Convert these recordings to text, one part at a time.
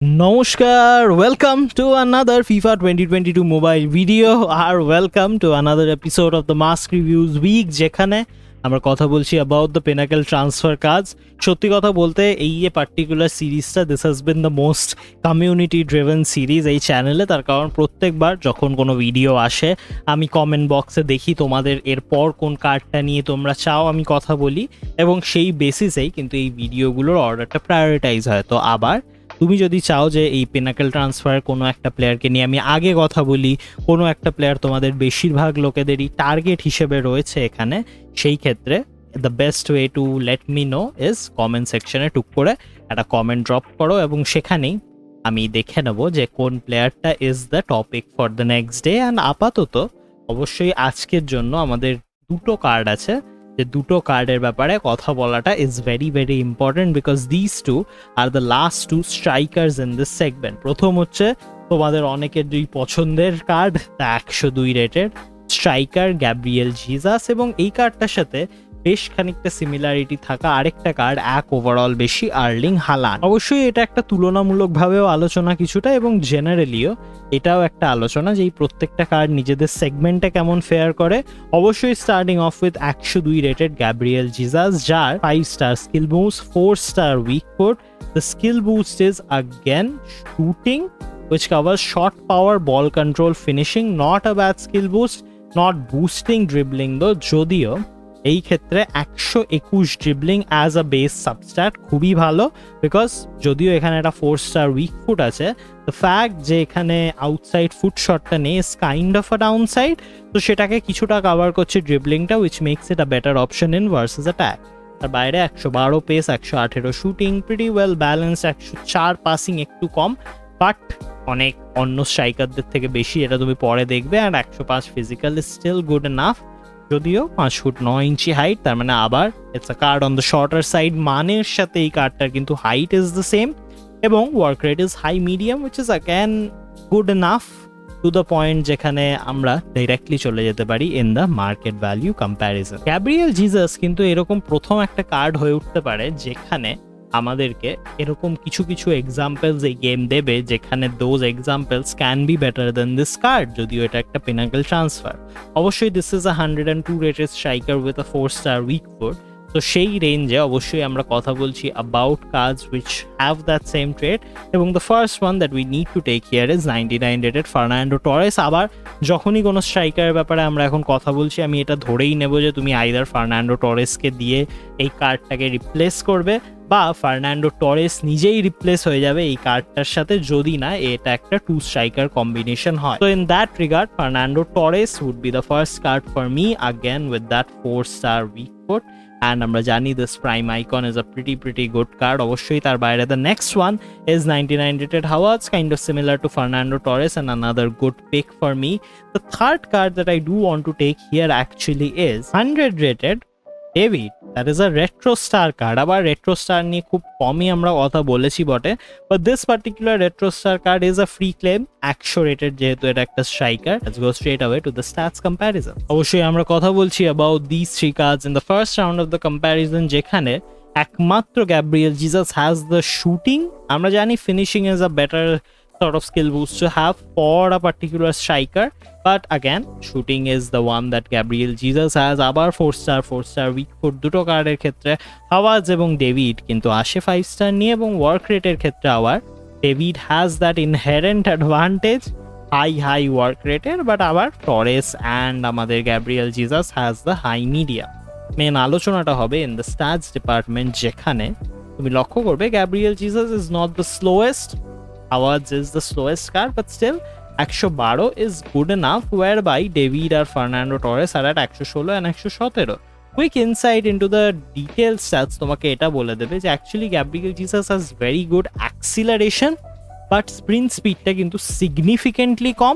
Namaskar, welcome to another FIFA 2022 mobile video or welcome to another episode of the MASQ Reviews week যেখানে আমরা কথা বলছি about the Pinnacle transfer cards। সত্যি কথা বলতে এই পার্টিকুলার সিরিজটা this has been the most community driven series এই চ্যানেলে। তার কারণ প্রত্যেকবার যখন কোনো ভিডিও আসে আমি কমেন্ট বক্সে দেখি তোমাদের এরপর কোন কার্ডটা নিয়ে তোমরা চাও আমি কথা বলি এবং সেই বেসিসেই কিন্তু এই ভিডিওগুলোর অর্ডারটা প্রায়োরিটাইজ হয়। তো আবার তুমি যদি চাও যে এই পিনাকেল ট্রান্সফার কোনো একটা প্লেয়ারকে নিয়ে আমি আগে কথা বলি, কোনো একটা প্লেয়ার তোমাদের বেশিরভাগ লোকেদেরই টার্গেট হিসেবে রয়েছে এখানে, সেই ক্ষেত্রে the best way to let me no is comment সেকশনে টুক করে একটা কমেন্ট ড্রপ করো এবং সেখানেই আমি দেখে নেব যে কোন প্লেয়ারটা is the topic for the next day. And আপাতত অবশ্যই আজকের জন্য আমাদের দুটো কার্ড আছে, যে দুটো কার্ডের ব্যাপারে কথা বলাটা is very very important because this two are the last two strikers in this segment. প্রথম হচ্ছে তোমাদের অনেকের দুই পছন্দের card, 102 rated striker Gabriel Jesus, এবং এই কার্ডটার সাথে বেশ খানিকটা সিমিলারিটি থাকা আরেকটা কার্ড 1 ওভারঅল বেশি আর্লিং হালান্ড। অবশ্যই এটা একটা তুলনামূলকভাবেও আলোচনা কিছুটা এবং জেনারেলিও এটাও একটা আলোচনা যে এই প্রত্যেকটা কার্ড নিজেদের সেগমেন্টে কেমন ফেয়ার করে। অবশ্যই starting off with 102 rated Gabriel Jesus, যার 5 star skill boost, 4 star weak foot. The skill boost is again shooting which covers shot power, ball control, finishing. Not a bad skill boost, not boosting dribbling though, যদিও এই ক্ষেত্রে 121 dribbling as a base substat খুবই ভালো because যদিও এখানে একটা 4 star weak foot আছে, the fact যে এখানে আউটসাইড ফুট শটটা নেই is kind of a down side, তো সেটাকে কিছুটা কভার করছে ড্রিবলিংটা which makes it a better option in versus attack. তার বাইরে 112 pace, 118 shooting, pretty well balanced, 104 passing একটু কম বাট অনেক অন্য স্ট্রাইকারদের থেকে বেশি, এটা তুমি পরে দেখবে। And 105 physical is still good enough, যদিও 5 ফুট 9 ইঞ্চি হাইট, তার মানে আবার it's a card on the shorter side. মানের সাথে এই কার্ডটার কিন্তু হাইট ইজ দ্য সেম এবং work rate is high medium which is again good enough to the point যেখানে আমরা ডাইরেক্টলি চলে যেতে পারি in the market value comparison. Gabriel Jesus কিন্তু এরকম প্রথম একটা কার্ড হয়ে উঠতে পারে যেখানে আমাদেরকে এরকম কিছু কিছু এক্সাম্পলস এই গেম দেবে যেখানে those examples can be better than this card, যদিও এটা একটা পিনাকেল ট্রান্সফার। অবশ্যই this is a 102 rated striker with a 4 star weak foot, তো সেই রেঞ্জে অবশ্যই আমরা কথা বলছি about cards which have that same trade এবং the first one that we need to take here is 99 rated Fernando Torres. আবার যখনই কোনো স্ট্রাইকারের ব্যাপারে আমরা এখন কথা বলছি আমি এটা ধরেই নেব যে তুমি আইদার ফার্নান্ডো টরেসকে দিয়ে এই কার্ডটাকে রিপ্লেস করবে বা ফার্নান্ডো টরেস নিজেই রিপ্লেস হয়ে যাবে এই কার্ডটার সাথে, যদি না এটা একটা 2 স্ট্রাইকার কম্বিনেশন হয়। তো in that regard Fernando Torres would be the first card for me again with that 4 star weak foot and আমরা জানি this prime icon is a pretty good card। অবশ্যই তার বাইরে the next one is 99 rated Havertz, kind of similar to Fernando Torres and another good pick for me. The third card that I do want to take here actually is 100 rated David, that is a retro star card. আবার retro star নিয়ে খুব কমই আমরা কথা বলেছি বটে, but this particular retro star card is a free claim, 100 rated যেহেতু এটা একটা striker. Let's go straight away to the stats comparison. অবশ্যই আমরা কথা বলছি about this 3 cards in the first round of the comparison, যেখানে একমাত্র Gabriel Jesus has the shooting. আমরা জানি finishing is a better sort of skill boost to have for a particular striker, but again shooting is the one that Gabriel Jesus has। আবার 4 star weak foot দুটো কার্ডের ক্ষেত্রে হাওয়াজ এবং David কিন্তু আসে 5 star নিয়ে, এবং ওয়ার্ক রেটের ক্ষেত্রে আবার David has that inherent advantage high work রেটের, বাট আবার টরেস অ্যান্ড আমাদের Gabriel Jesus has the high medium. Main আলোচনাটা হবে ইন দ্য স্ট্যাটস ডিপার্টমেন্ট, যেখানে তুমি লক্ষ্য করবে Gabriel Jesus is not the slowest, Havertz is the slowest card, but still 112 is good enough, whereby David or Fernando Torres are at 116 and 117. Quick insight into the detailed stats তোমাকে এটা বলে দেবে যে actually Gabriel Jesus has very good acceleration, but sprint speedটা কিন্তু significantly কম।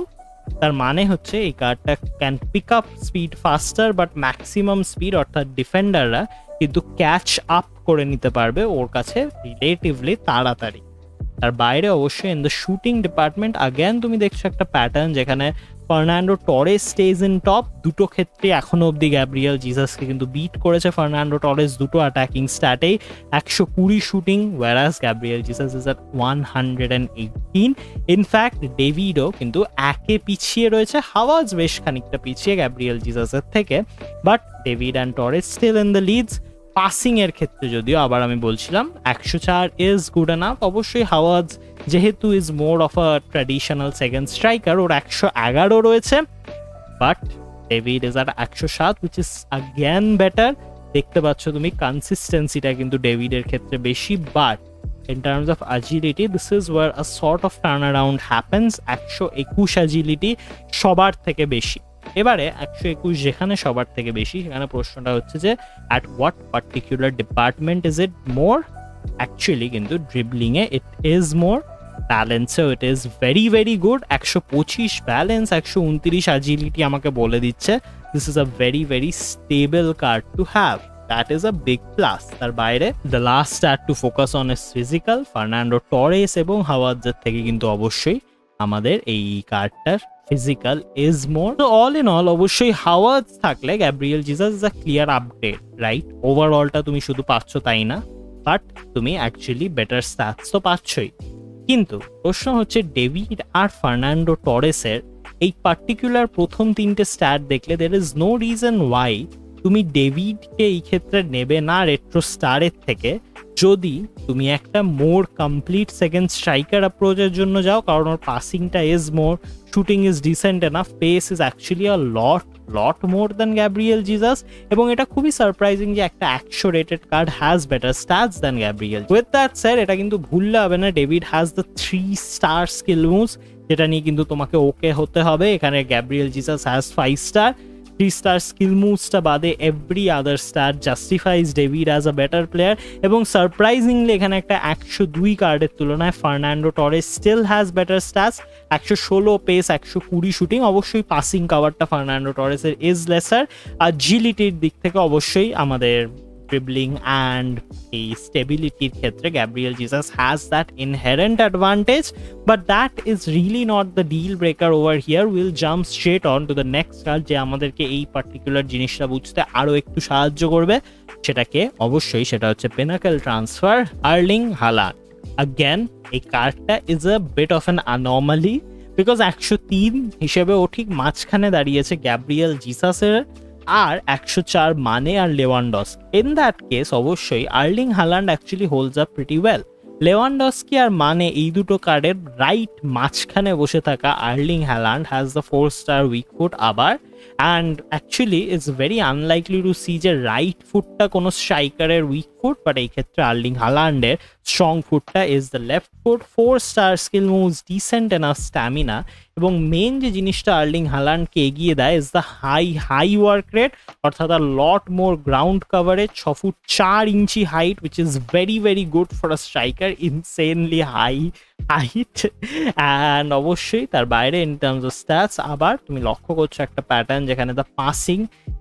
তার মানে হচ্ছে এই কার্ডটা can pick up speed faster, but maximum speed অর্থাৎ ডিফেন্ডাররা কিন্তু ক্যাচ আপ করে নিতে পারবে ওর কাছে রিলেটিভলি তাড়াতাড়ি। তার বাইরে অবশ্যই in the shooting department again তুমি দেখছো একটা প্যাটার্ন যেখানে Fernando Torres stays in top. দুটো ক্ষেত্রে এখনো অব্দি গ্যাব্রিয়েল জিসাসকে কিন্তু বিট করেছে ফার্নান্ডো টরেস দুটো অ্যাটাকিং স্ট্যাটেই। 120 shooting, whereas Gabriel Jesus is at 118। In fact ডেভিডও কিন্তু একে পিছিয়ে রয়েছে, হাওয়াজ বেশ খানিকটা পিছিয়ে গ্যাব্রিয়েল জিসাসের থেকে, but David and Torres still in the leads. Passing এর ক্ষেত্রে যদিও আবার আমি বলছিলাম 104 ইজ গুড এনাফ। অবশ্যই হাওয়াজ যেহেতু is more of a traditional second striker, ওর 111 রয়েছে, বাট ডেভিড ইজ আর 107 উইচ ইজ অ্যাগেন বেটার। দেখতে পাচ্ছ তুমি কনসিস্টেন্সিটা কিন্তু ডেভিডের ক্ষেত্রে বেশি, but in terms of agility this is where a sort of turnaround happens. 121 agility সবার থেকে বেশি। এবারে 121 যেখানে সবার থেকে বেশি, সেখানে প্রশ্নটা হচ্ছে যে at what particular department is it more? Actually কিন্তু dribbling A it is more, ব্যালেন্সেও it is very very good। 125 balance, 129 agility আমাকে বলে দিচ্ছে this is a very very stable card to have. That is a big plus. তার বাইরে the last stat to focus on is physical. Fernando Torres এবং হাওয়ার্ডের থেকে কিন্তু অবশ্যই আমাদের এই কার্ডটার ফিজিক্যাল ইজ মোর। তো অল ইন অল অবশ্যই হাওয়ার্ড থাকলে Gabriel Jesus is a clear update, right? ওভারঅলটা তুমি শুধু পাচ্ছ তাই না, বাট তুমি অ্যাকচুয়ালি বেটার স্ট্যাটস তো পাচ্ছই। কিন্তু প্রশ্ন হচ্ছে ডেভিড আর ফার্নান্ডো টরেসের এই পার্টিকুলার প্রথম তিনটে স্ট্যাট দেখলে there is no reason why তুমি ডেভিডকে এই ক্ষেত্রে নেবে না রেট্রো স্টারের থেকে, যদি তুমি একটা মোর কমপ্লিট সেকেন্ড স্ট্রাইকার অ্যাপ্রোচের জন্য যাও, কারণ ওর পাসিংটা is more, shooting is decent enough, pace is actually a lot more than Gabriel Jesus. এবং এটা খুবই সারপ্রাইজিং যে একটা 100 rated card has better stats than Gabriel. With that sir এটা কিন্তু ভুললে হবে না, David has the 3 star skill moves, যেটা নিয়ে কিন্তু তোমাকে ওকে হতে হবে। এখানে Gabriel Jesus has 5 star. 3 star skill মুভসটা বাদে every other star justifies David as a better player. এবং সারপ্রাইজিংলি এখানে একটা 102 কার্ডের তুলনায় Fernando Torres still has better stats. 116 pace, 120 shooting. অবশ্যই পাসিং কাভারটা ফার্নান্ডো টরেসের ইজ লেসার। আর জিলিটির দিক থেকে অবশ্যই আমাদের ড্রিবলিং অ্যান্ড এই স্টেবিলিটির ক্ষেত্রে Gabriel Jesus has that inherent advantage, but that is really not the deal breaker over here. Will jump straight on to the next card, যে আমাদেরকে এই পার্টিকুলার জিনিসটা বুঝতে আরও একটু সাহায্য করবে। সেটা হচ্ছে pinnacle transfer Erling Haaland. Again এই কার্ডটা is a bit of an anomaly, because 103 হিসেবে ও ঠিক মাঝখানে দাঁড়িয়েছে গ্যাব্রিয়েল জিসাসের আর 104 মানে আর লেভানডস্কি। ইন দ্যাট কেস অবশ্যই Erling Haaland actually holds up pretty well. Lewandowski আর মানে এই দুটো কার্ডের রাইট মাঝখানে বসে থাকা Erling Haaland has the 4 star weak foot আবার, and actually it's very unlikely to see যে রাইট ফুটটা কোনো স্ট্রাইকারের উইক ফুট, বাট এই ক্ষেত্রে আর্লিং হালান্ডের স্ট্রং ফুটটা is the left foot. 4 star skill moves, decent enough stamina, এবং মেন যে জিনিসটা আর্লিং হালান্ডকে এগিয়ে দেয় is the high work rate, অর্থাৎ a lot more ground coverage. 6 foot 4 inch height, which is very very good for a striker, insanely height. And অবশ্যই তার বাইরে ইন টার্মস অফ স্ট্যাটস আবার তুমি লক্ষ্য করছো একটা প্যাটার্ন, যেখানে the passing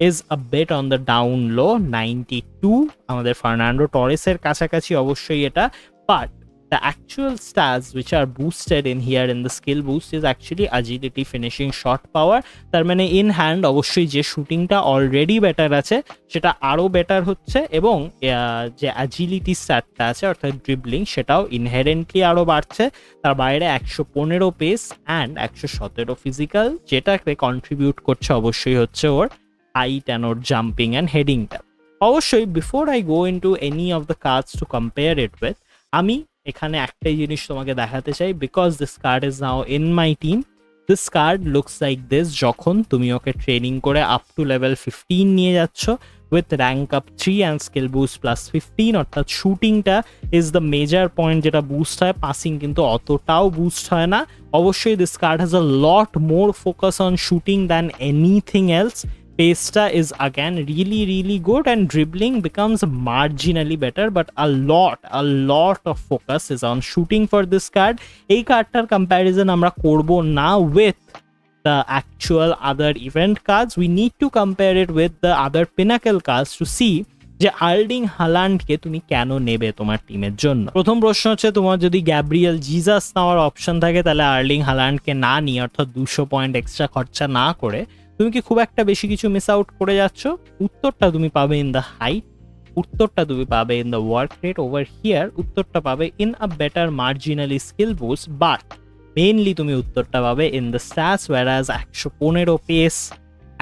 is a bet on the down low, 92 আমাদের ফার্নান্ডো টরেসের কাছাকাছি অবশ্যই এটা, but the actual stats which are boosted in here in the skill boost is actually agility, finishing, shot power. তার মানে ইন হ্যান্ড অবশ্যই যে শুটিংটা already better আছে সেটা আরও বেটার হচ্ছে, এবং যে অ্যাজিলিটি স্ট্যাটটা আছে অর্থাৎ ড্রিবলিং সেটাও ইনহেরেন্টলি আরও বাড়ছে। তার বাইরে 115 পেস অ্যান্ড 117 ফিজিক্যাল, যেটাকে কন্ট্রিবিউট করছে অবশ্যই হচ্ছে ওর হাইট অ্যান্ড ওর জাম্পিং অ্যান্ড হেডিংটা। অবশ্যই before I go into any of the cards to compare it with, আমি এখানে একটাই জিনিস তোমাকে দেখাতে চাই, because this card is now in my team. This card looks like this যখন তুমি ওকে ট্রেনিং করে আপ টু লেভেল 15 নিয়ে যাচ্ছ with rank up 3 and skill boost plus 15, অর্থাৎ শুটিংটা ইজ দ্য মেজর পয়েন্ট যেটা বুস্ট হয়, পাসিং কিন্তু অতটাও বুস্ট হয় না। অবশ্যই this card has a lot more focus on shooting than anything else. Paceta is again really good, and dribbling becomes marginally better, but a lot of focus is on shooting for this card. এই কার্ডটার comparison আমরা করব না with the actual other event cards. We need to compare it with the other Pinnacle cards to see যে Erling হালান্ডকে তুমি কেন নেবে তোমার টিমের জন্য। প্রথম প্রশ্ন হচ্ছে, তোমার যদি গ্যাব্রিয়েল জিসাস নেওয়ার অপশন থাকে তাহলে আর্লিং হালান্ডকে না নিয়ে, অর্থাৎ 200 পয়েন্ট এক্সট্রা খরচা না করে তুমি কি খুব একটা বেশি কিছু মিস আউট করে যাচ্ছ? উত্তরটা তুমি পাবে ইন দ্য হাইট, উত্তরটা তুমি পাবে in the work rate. Over here উত্তরটা পাবে in a better marginally skill boost, but mainly তুমি উত্তরটা পাবে in the stats, whereas 115 pace,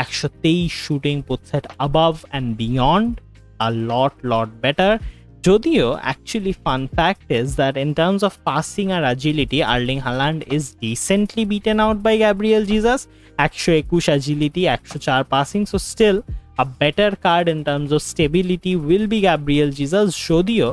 123 shooting puts it above and beyond, a lot better. যদিও actually fun fact is that in terms of passing or agility, Erling Haaland is decently beaten out by Gabriel Jesus. 121 agility, 104 passing, so still a better card in terms of stability will be Gabriel Jesus. যদিও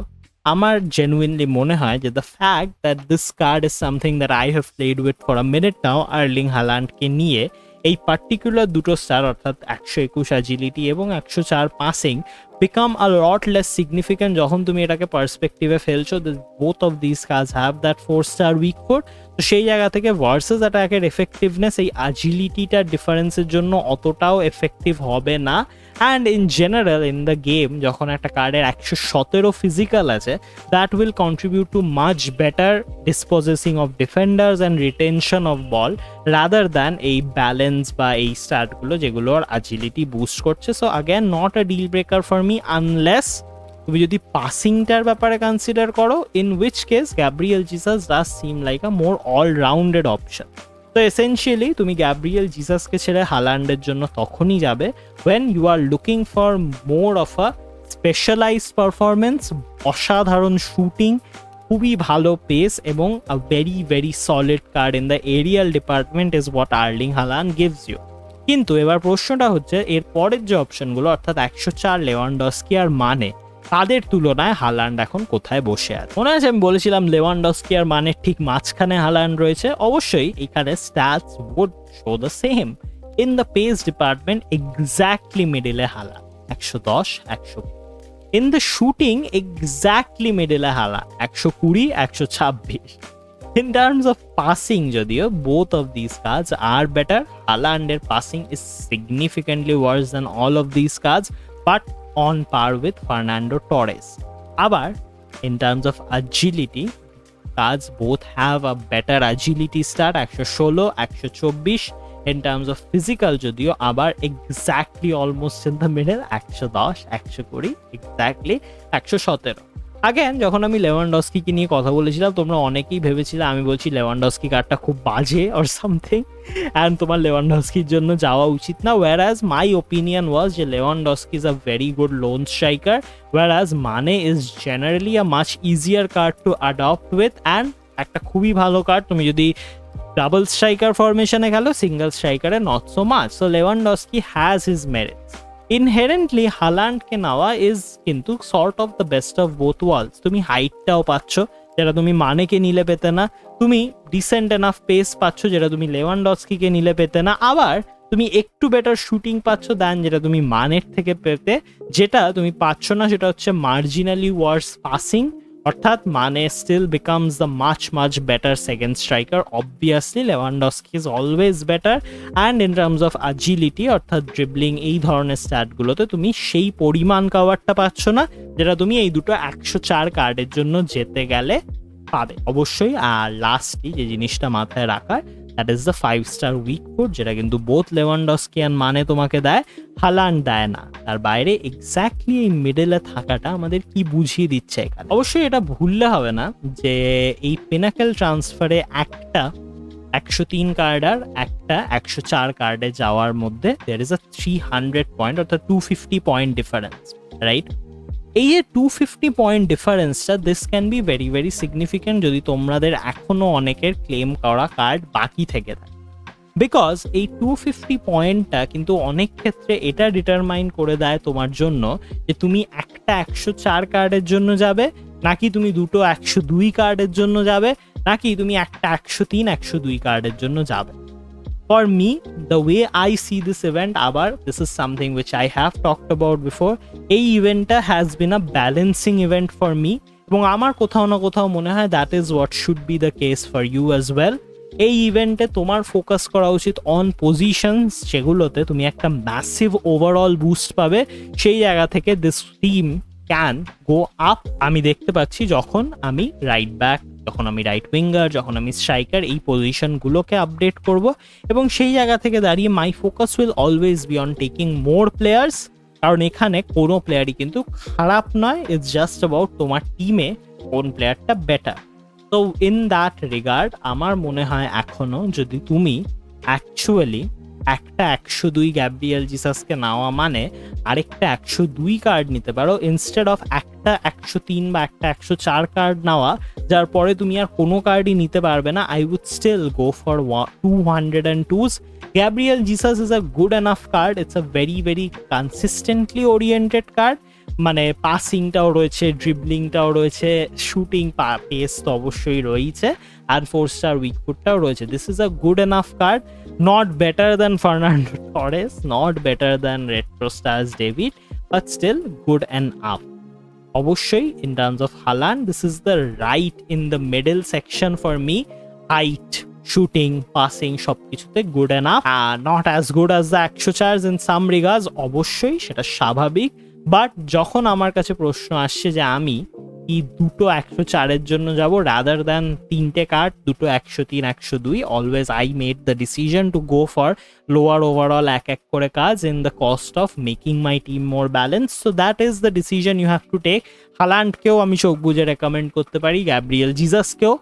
আমার genuinely মনে হয় যে the fact that this card is something that I have played with for a minute now, Erling Haaland কে নিয়ে এই particular দুটো star অর্থাৎ 121 agility এবং 104 passing become a lot less significant যখন তুমি এটাকে পার্সপেক্টিভে ফেলছো। both of these cards have that 4-star weak foot, তো সেই জায়গা থেকে ভার্সেস অ্যাটাকের এফেক্টিভনেস এই অ্যাজিলিটিটার ডিফারেন্সের জন্য অতটাও এফেক্টিভ হবে না। And in general in the game যখন একটা কার্ডের 117 ফিজিক্যাল আছে, that will contribute to much better dispossessing of defenders and retention of ball rather than এই ব্যালেন্স বা এই স্টার্টগুলো যেগুলোর অ্যাজিলিটি বুস্ট করছে। So again not a deal breaker for me unless তুমি যদি পাসিংটার ব্যাপারে কনসিডার করো, in which case Gabriel Jesus does seem like a more all rounded option. তো এসেনশিয়ালি তুমি গ্যাব্রিয়েল জিসাসকে ছেড়ে হালান্ডের জন্য তখনই যাবে when you are looking for more of a specialized performance, অসাধারণ শুটিং, খুবই ভালো পেস এবং a very solid card in the aerial department is what Erling Haaland gives you. কিন্তু এবার প্রশ্নটা হচ্ছে এর পরের যে অপশনগুলো অর্থাৎ 104 লেভানডস্কি আর মানে, তাদের তুলনায় হালান্ড এখন কোথায় বসে আছে? মনে আছে আমি বলেছিলাম লেভানডস্কি আর মানের ঠিক মাঝখানে হালান্ড রয়েছে। অবশ্যই এখানে stats would show the same. In the pace department exactly middle A Haaland 110 100, in the shooting exactly middle A Haaland 120 126. In terms of passing যদিও both of these cards are better, Haaland's passing is significantly worse than all of these cards, but on par with Fernando Torres. আবার in terms of agility, cards both have a better agility stat 116 124. In terms of physical যদিও আবার exactly almost in the middle 110 120, exactly 117. Again যখন আমি লেভানডস্কিকে নিয়ে কথা বলেছিলাম তোমরা অনেকেই ভেবেছিলে আমি বলছি লেভানডস্কি কার্ডটা খুব বাজে অর সামথিং অ্যান্ড তোমার লেভানডস্কির জন্য যাওয়া উচিত না, whereas my opinion was যে Lewandowski is a very good lone striker, whereas মানে is generally a much easier card to adopt with and একটা খুবই ভালো কার্ড তুমি যদি ডাবল স্ট্রাইকার ফরমেশনে খেলো, সিঙ্গেল স্ট্রাইকারে not so much. So Lewandowski has his merits. Inherently হালান্ডকে নেওয়া ইজ কিন্তু sort of the best of both worlds. তুমি হাইটটাও পাচ্ছ যেটা তুমি মানেকে নিলে পেতে না, তুমি ডিসেন্ট এনাফ পেস পাচ্ছ যেটা তুমি লেভানডস্কিকে নিলে পেতে না, আবার তুমি একটু বেটার শুটিং পাচ্ছ দেন যেটা তুমি মানের থেকে পেতে। যেটা তুমি পাচ্ছ না সেটা হচ্ছে মার্জিনালি ওয়ার্স পাসিং, অর্থাৎ মানে still becomes the much better second striker. Obviously Lewandowski is always better, and in terms of agility অর্থাৎ ড্রিবলিং এই ধরনের স্ট্যাটগুলোতে তুমি সেই পরিমাণ কাভারটা পাচ্ছ না যেটা তুমি এই দুটো 104 কার্ডের জন্য যেতে গেলে পাবে অবশ্যই। আর লাস্টলি যে জিনিসটা মাথায় রাখার, that is the 5-star weak foot, যেটা কিন্তু বোথ লেভানডস্কি আর মানে তোমাকে দেয়, হালান্ড দেয় না। তার বাইরে এক্স্যাক্টলি এই মিডলে থাকাটা আমাদের কি বুঝিয়ে দিচ্ছে এখানে? অবশ্যই এটা ভুললে হবে না যে এই পিনাকেল ট্রান্সফারে একটা 103 কার্ড আর একটা 104 কার্ডে যাওয়ার মধ্যে দেয়ার ইজ আ 300 পয়েন্ট অর্থাৎ 250 পয়েন্ট ডিফারেন্স, রাইট? এই যে 250 পয়েন্ট ডিফারেন্সটা this can be very significant যদি তোমাদের এখনো অনেকের ক্লেম করা কার্ড বাকি থেকে থাকে, বিকজ এই 250 পয়েন্টটা কিন্তু অনেক ক্ষেত্রে এটা ডিটারমাইন করে দেয় তোমার জন্য যে তুমি একটা 104 কার্ডের জন্য যাবে নাকি তুমি দুটো 102 কার্ডের জন্য যাবে নাকি তুমি একটা 103 102 কার্ডের জন্য যাবে। For me, the way I see this event, abar, this is something which I have talked about before. এই ইভেন্টটা has been a balancing event for me, এবং আমার কোথাও না কোথাও মনে হয় that is what should be the case for you as well. এই ইভেন্টে তোমার ফোকাস করা উচিত অন পজিশনস, যেগুলোতে তুমি একটা ম্যাসিভ ওভারঅল বুস্ট পাবে। সেই জায়গা থেকে this team can go up. আমি দেখতে পাচ্ছি যখন আমি রাইট ব্যাক, যখন আমি রাইট উইঙ্গার, যখন আমি স্ট্রাইকার, এই পজিশনগুলোকে আপডেট করব, এবং সেই জায়গা থেকে দাঁড়িয়ে মাই focus will always be on taking more players. কারণ এখানে কোনো প্লেয়ারই কিন্তু খারাপ নয়, ইটস জাস্ট অ্যাবাউট তোমার টিমে কোন প্লেয়ারটা বেটার। তো ইন দ্যাট রিগার্ড আমার মনে হয় এখনো যদি তুমি অ্যাকচুয়ালি একটা 102 গ্যাব্রিয়েল জিসাসকে নেওয়া মানে আরেকটা 102 কার্ড নিতে পারো, ইনস্টেড অফ একটা 103 বা একটা 104 কার্ড নেওয়া, যার পরে তুমি আর কোনো কার্ডই নিতে পারবে না। I would still go for 202s. Gabriel Jesus is a good enough card. It's a very very consistently oriented card. মানে পাসিংটাও রয়েছে, ড্রিবলিংটাও রয়েছে, শুটিং পেস তো অবশ্যই রয়েছে, আর 4-star উইক ফুটটাও রয়েছে। This is a good enough card, not better than Fernando Torres, not better than retro stars David, but still good enough. অবশ্যই in terms of Haaland, this is the right in the middle section for me. Height, shooting, passing সবকিছুতে good enough, not as good as the 104 in some regards, অবশ্যই সেটা স্বাভাবিক। But যখন আমার কাছে প্রশ্ন আসছে যে আমি কি দুটো 104-এর জন্য যাব রাদার দ্যান তিনটে কার্ড, দুটো 103, 102, always I made the decision to go for lower overall এক করে কাজ in the cost of making my team more balance. So that is the decision you have to take. হালান্ডকেও আমি চোখ বুঝে recommend করতে পারি, গ্যাব্রিয়েল জিসাসকেও।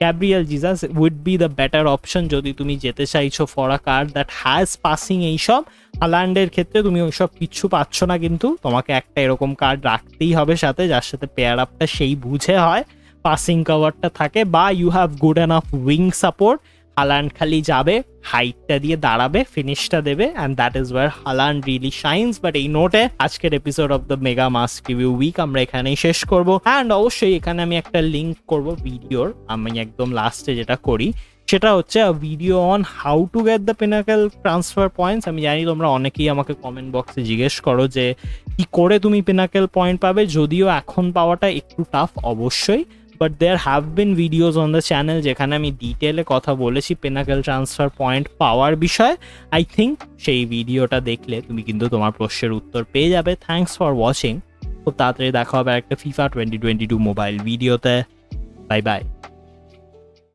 Gabriel Jesus would be the better option যদি তুমি যেতে চাইছো for a card that has passing. এইসব হালান্ডের ক্ষেত্রে তুমি ওইসব কিচ্ছু পাচ্ছ না, কিন্তু তোমাকে একটা এরকম কার্ড রাখতেই হবে সাথে, যার সাথে পেয়ার আপটা সেই বুঝে হয়, পাসিং কভারটা থাকে, বা you have good enough wing support. Haaland খালি যাবে, হাইটটা দিয়ে দাঁড়াবে, ফিনিশটা দেবে, and that is where Haaland really shines. But এই নোটে আজকের episode of the mega mask review week আমরা এখানেই শেষ করব। অ্যান্ড অবশ্যই এখানে আমি একটা লিঙ্ক করব ভিডিওর, আমি একদম লাস্টে যেটা করি সেটা হচ্ছে video on how to get the pinnacle transfer points. আমি জানি তোমরা অনেকেই আমাকে কমেন্ট বক্সে জিজ্ঞেস করো যে কি করে তুমি পিনাকেল পয়েন্ট পাবে, যদিও এখন পাওয়াটা একটু টাফ অবশ্যই, but there have been videos on the channel যেখানে আমি ডিটেলে কথা বলেছি পিনাকেল ট্রান্সফার পয়েন্ট পাওয়ার বিষয়ে। আই থিঙ্ক সেই ভিডিওটা দেখলে তুমি কিন্তু তোমার প্রশ্নের উত্তর পেয়ে যাবে। Thanks for watching. খুব তাড়াতাড়ি দেখা হবে একটা FIFA 2022 মোবাইল ভিডিওতে। Bye bye.